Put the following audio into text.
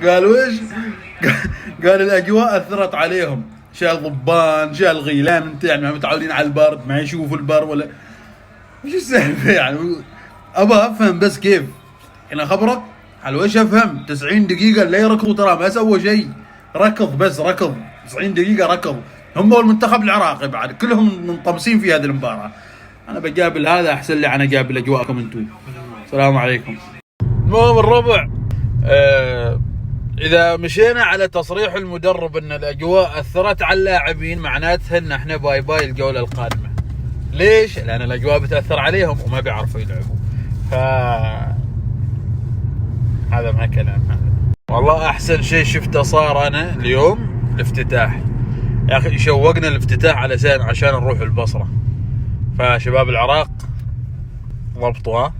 قال ويش؟ قال الاجواء اثرت عليهم، شال ضبان شال غيلان، انت يعني متعودين على البرد، ما يشوفوا البر ولا وش السالفه يعني. ابى افهم بس كيف انا خبرك على وش افهم. 90 دقيقه لا يركضوا ترى ما سووا شيء، ركض بس ركض 90 دقيقه ركض. هم والمنتخب العراقي بعد كلهم منطمسين في هذه المباراه. انا بقابل هذا احسن لي، انا اقابل اجواءكم انتم. السلام عليكم. المهم الربع، اذا مشينا على تصريح المدرب ان الاجواء اثرت على اللاعبين، معناتها ان احنا باي باي الجوله القادمه. ليش؟ لان الاجواء بتاثر عليهم وما بيعرفوا يلعبوا. هذا ما كلام هذا. والله احسن شيء شفته صار انا اليوم الافتتاح. يا اخي شوقنا الافتتاح عشان نروح البصره. فشباب العراق ضبطوا ها.